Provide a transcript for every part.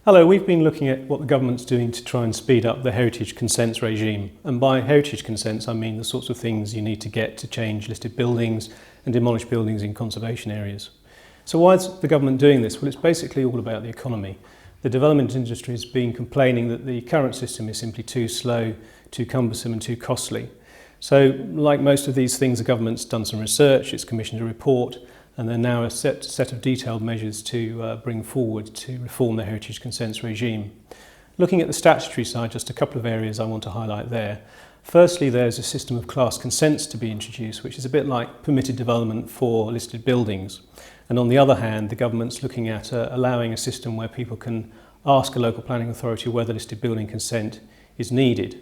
Hello, we've been looking at what the government's doing to try and speed up the heritage consents regime. And by heritage consents, I mean the sorts of things you need to get to change listed buildings and demolish buildings in conservation areas. So why is the government doing this? Well, it's basically all about the economy. The development industry has been complaining that the current system is simply too slow, too cumbersome and too costly. So like most of these things, the government's done some research, it's commissioned a report, and there are now a set of detailed measures to bring forward to reform the heritage consents regime. Looking at the statutory side, just a couple of areas I want to highlight there. Firstly, there's a system of class consents to be introduced, which is a bit like permitted development for listed buildings. And on the other hand, the government's looking at allowing a system where people can ask a local planning authority whether listed building consent is needed.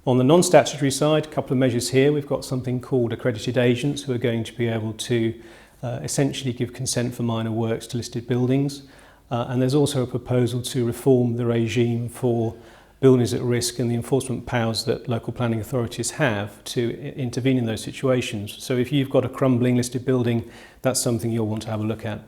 On the non-statutory side, a couple of measures here. We've got something called accredited agents who are going to be able to essentially give consent for minor works to listed buildings. And there's also a proposal to reform the regime for buildings at risk and the enforcement powers that local planning authorities have to intervene in those situations. So if you've got a crumbling listed building, that's something you'll want to have a look at.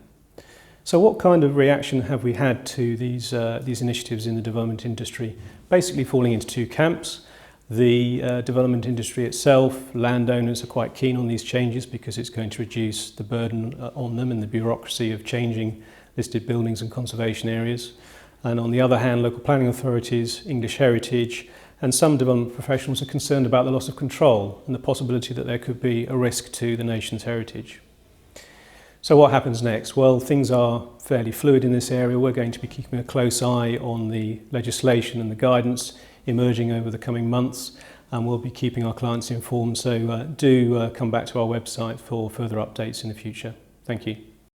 So what kind of reaction have we had to these initiatives in the development industry? Basically falling into two camps. The development industry itself, landowners are quite keen on these changes because it's going to reduce the burden on them and the bureaucracy of changing listed buildings and conservation areas. And on the other hand, local planning authorities, English Heritage, and some development professionals are concerned about the loss of control and the possibility that there could be a risk to the nation's heritage. So what happens next? Well, things are fairly fluid in this area. We're going to be keeping a close eye on the legislation and the guidance emerging over the coming months, and we'll be keeping our clients informed. So do come back to our website for further updates in the future. Thank you.